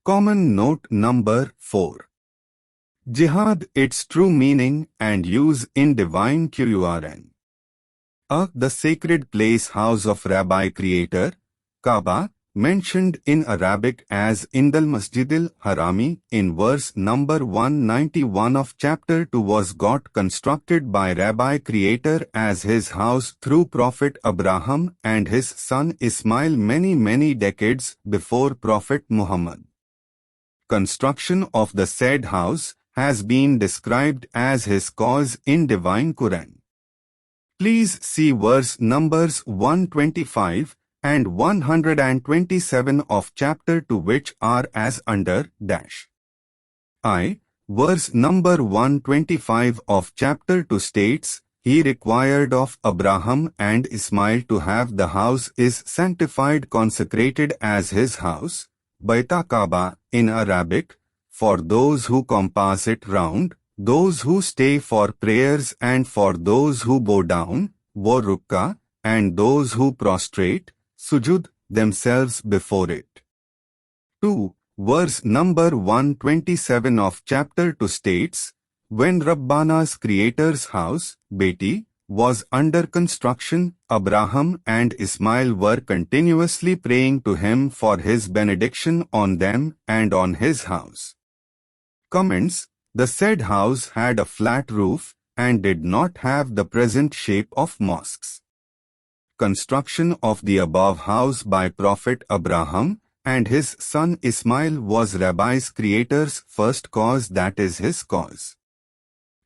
Common note number 4. Jihad, its true meaning and use in Divine Quran. The sacred place house of Rabbi Creator, Kaaba, mentioned in Arabic as Indal Masjidil Harami in verse number 191 of chapter 2 was got constructed by Rabbi Creator as his house through Prophet Abraham and his son Ismail many decades before Prophet Muhammad. Construction of the said house has been described as his cause in Divine Quran. Please see verse numbers 125 and 127 of chapter 2, which are as under dash. Verse number 125 of chapter 2 states, He required of Abraham and Ismail to have the house is sanctified consecrated as his house, Baita Kaaba in Arabic, for those who compass it round, those who stay for prayers and for those who bow down, Warukka, and those who prostrate, Sujud, themselves before it. 2. Verse number 127 of chapter 2 states, When Rabbana's Creator's house, Beti, was under construction, Abraham and Ismail were continuously praying to him for his benediction on them and on his house. Comments: The said house had a flat roof and did not have the present shape of mosques. Construction of the above house by Prophet Abraham and his son Ismail was Rabbi's Creator's first cause, that is his cause.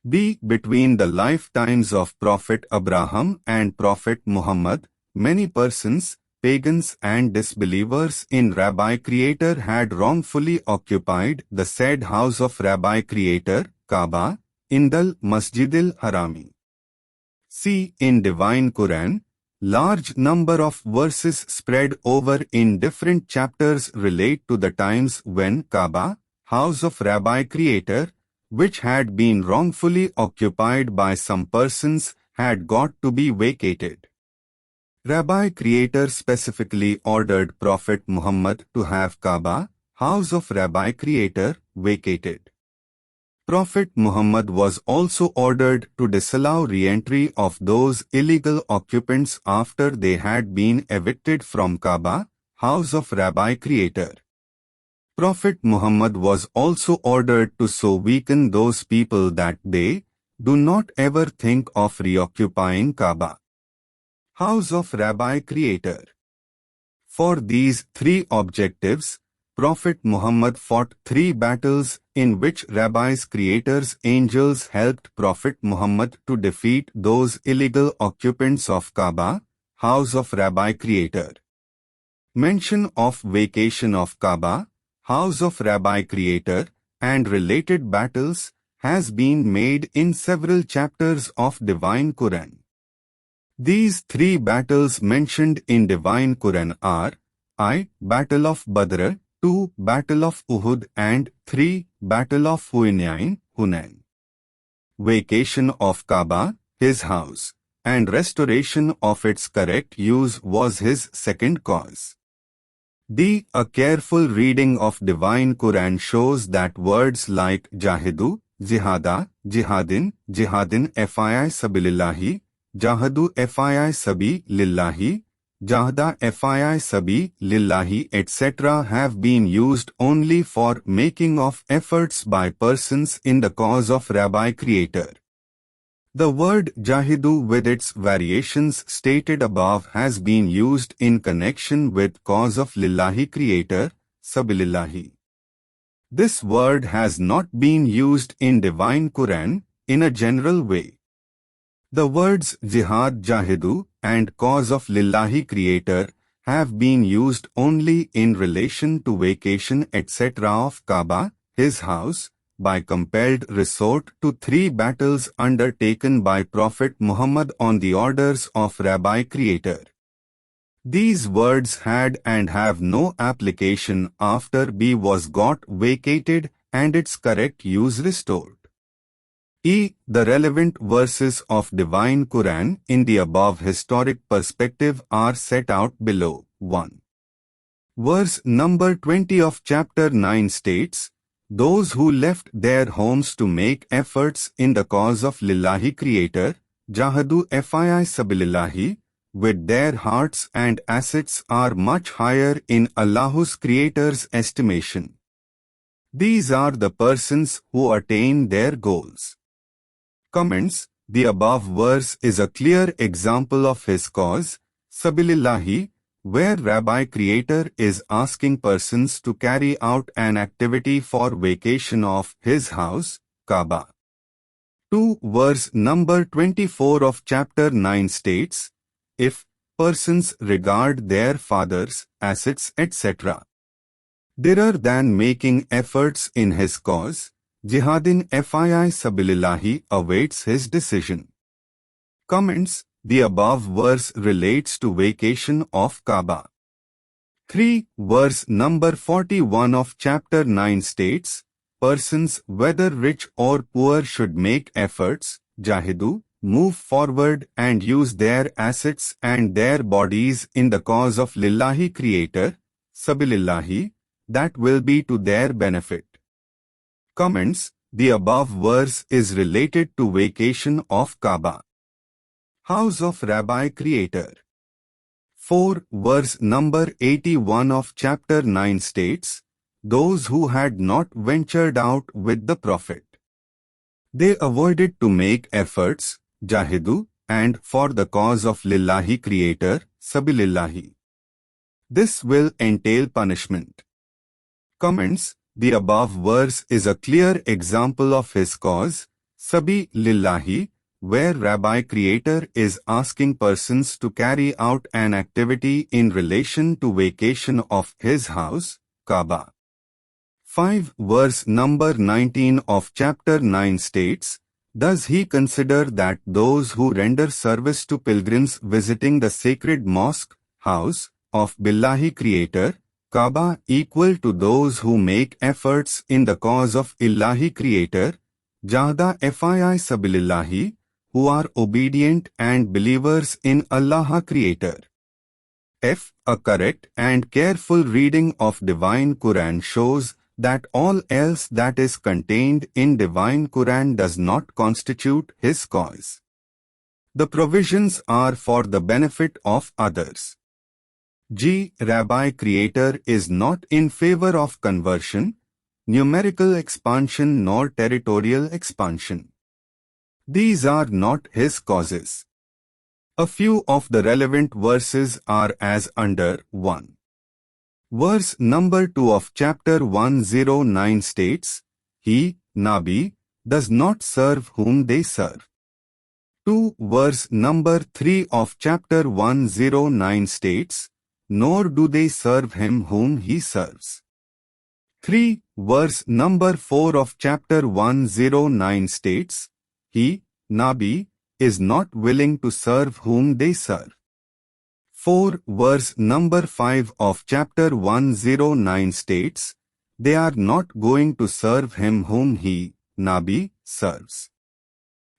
B. Between the lifetimes of Prophet Abraham and Prophet Muhammad, many persons, pagans and disbelievers in Rabbi Creator had wrongfully occupied the said house of Rabbi Creator, Kaaba, Indal Masjidil Harami. See in Divine Quran, large number of verses spread over in different chapters relate to the times when Kaaba, house of Rabbi Creator, which had been wrongfully occupied by some persons, had got to be vacated. Rabbi Creator specifically ordered Prophet Muhammad to have Kaaba, house of Rabbi Creator, vacated. Prophet Muhammad was also ordered to disallow re-entry of those illegal occupants after they had been evicted from Kaaba, house of Rabbi Creator. Prophet Muhammad was also ordered to so weaken those people that they do not ever think of reoccupying Kaaba, house of Rabbi Creator. For these three objectives, Prophet Muhammad fought 3 battles in which Rabbi's Creator's angels helped Prophet Muhammad to defeat those illegal occupants of Kaaba, house of Rabbi Creator. Mention of vacation of Kaaba, house of Rabbi Creator, and related battles has been made in several chapters of Divine Quran. These 3 battles mentioned in Divine Quran are Battle of Badr, 2. Battle of Uhud, and 3. Battle of Hunayn. Vacation of Kaaba, his house, and restoration of its correct use was his second cause. D. A careful reading of Divine Quran shows that words like Jahidu, Jihada, Jihadin, Jihadin Fii Sabilillahi, Jahadu Fii Sabi Lillahi, Jahda Fii Sabi Lillahi etc. have been used only for making of efforts by persons in the cause of Rabbi Creator. The word Jahidu with its variations stated above has been used in connection with cause of Lillahi Creator, Sabilillahi. This word has not been used in Divine Quran in a general way. The words Jihad Jahidu and cause of Lillahi Creator have been used only in relation to vacation etc. of Kaaba, his house, by compelled resort to 3 battles undertaken by Prophet Muhammad on the orders of Rabbi Creator. These words had and have no application after B was got vacated and its correct use restored. The relevant verses of Divine Quran in the above historic perspective are set out below. 1. Verse number 20 of chapter 9 states, those who left their homes to make efforts in the cause of Lillahi Creator, Jahadu fi sabilillahi, with their hearts and assets are much higher in Allah's Creator's estimation. These are the persons who attain their goals. Comments: the above verse is a clear example of his cause, Sabilillahi, where Rabbi Creator is asking persons to carry out an activity for vacation of his house, Kaaba. 2. Verse number 24 of chapter 9 states, if persons regard their fathers, assets, etc. rather than making efforts in his cause, Jihadin fi sabilillahi awaits his decision. Comments: the above verse relates to vacation of Kaaba. 3. Verse number 41 of chapter 9 states, persons whether rich or poor should make efforts, jahidu, move forward and use their assets and their bodies in the cause of Lillahi Creator, Sabilillahi, that will be to their benefit. Comments: the above verse is related to vacation of Kaaba. House of Rabbi Creator. 4. Verse number 81 of chapter 9 states, those who had not ventured out with the Prophet. They avoided to make efforts, jahidu, and for the cause of Lillahi Creator, Sabilillahi. This will entail punishment. Comments: the above verse is a clear example of his cause, Sabi Lillahi, where Rabbi Creator is asking persons to carry out an activity in relation to vacation of his house, Kaaba. 5. Verse number 19 of chapter 9 states, does he consider that those who render service to pilgrims visiting the sacred mosque, house, of Billahi Creator, Kaaba, equal to those who make efforts in the cause of Illahi Creator, Jahda fi sabilillahi, who are obedient and believers in Allah Creator? F. A correct and careful reading of Divine Quran shows that all else that is contained in Divine Quran does not constitute his cause. The provisions are for the benefit of others. G. Rabbi Creator is not in favor of conversion, numerical expansion nor territorial expansion. These are not his causes. A few of the relevant verses are as under: 1. Verse number 2 of chapter 109 states, he, Nabi, does not serve whom they serve. 2. Verse number 3 of chapter 109 states, nor do they serve him whom he serves. 3. Verse number 4 of chapter 109 states, he, Nabi, is not willing to serve whom they serve. 4. Verse number 5 of chapter 109 states, they are not going to serve him whom he, Nabi, serves.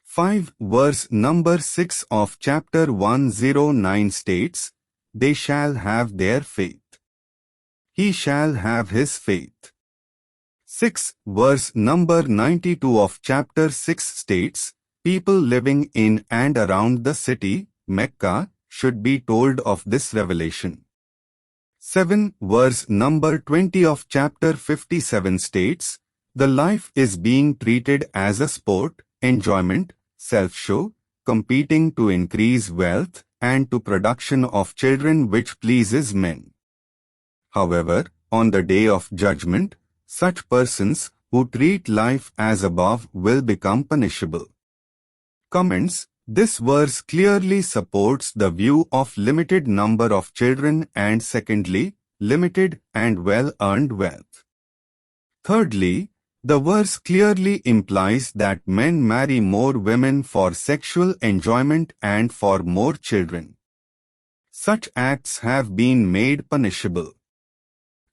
5. Verse number 6 of chapter 109 states, they shall have their faith. He shall have his faith. 6. Verse number 92 of chapter 6 states, people living in and around the city, Mecca, should be told of this revelation. 7. Verse number 20 of chapter 57 states, the life is being treated as a sport, enjoyment, self-show, competing to increase wealth, and to production of children which pleases men. However, on the day of judgment, such persons who treat life as above will become punishable. Comments: this verse clearly supports the view of limited number of children and secondly, limited and well-earned wealth. Thirdly, the verse clearly implies that men marry more women for sexual enjoyment and for more children. Such acts have been made punishable.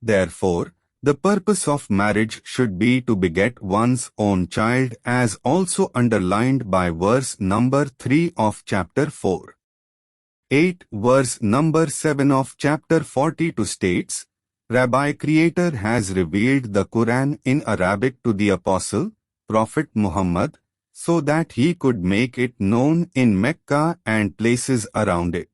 Therefore, the purpose of marriage should be to beget one's own child, as also underlined by verse number 3 of chapter 4. 8. Verse number 7 of chapter 42 states, Rabbi Creator has revealed the Quran in Arabic to the Apostle, Prophet Muhammad, so that he could make it known in Mecca and places around it.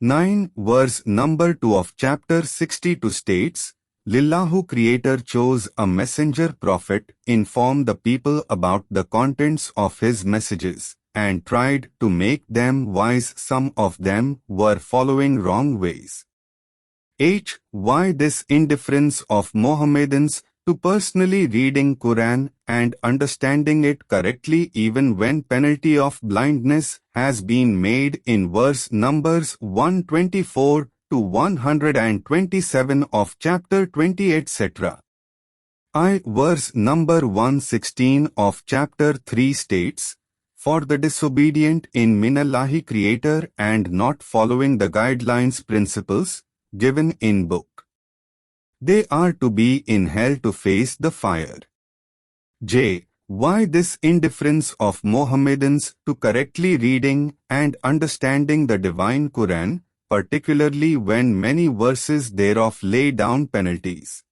9 verse number 2 of chapter 62 states, Lillahu Creator chose a messenger prophet, inform the people about the contents of his messages, and tried to make them wise. Some of them were following wrong ways. H. Why this indifference of Mohammedans to personally reading Quran and understanding it correctly even when penalty of blindness has been made in verse numbers 124 to 127 of chapter 20 etc. I. Verse number 116 of chapter 3 states, for the disobedient in Minallahi Creator and not following the guidelines principles given in book, they are to be in hell to face the fire. J. Why this indifference of Mohammedans to correctly reading and understanding the divine Quran, particularly when many verses thereof lay down penalties?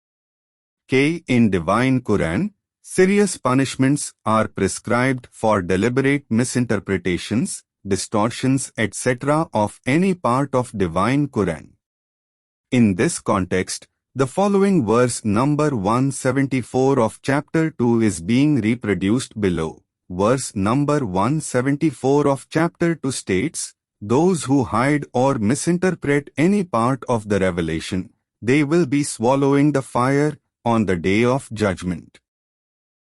K. In divine Quran, serious punishments are prescribed for deliberate misinterpretations, distortions etc. of any part of divine Quran. In this context, the following verse number 174 of chapter 2 is being reproduced below. Verse number 174 of chapter 2 states, those who hide or misinterpret any part of the revelation, they will be swallowing the fire on the day of judgment.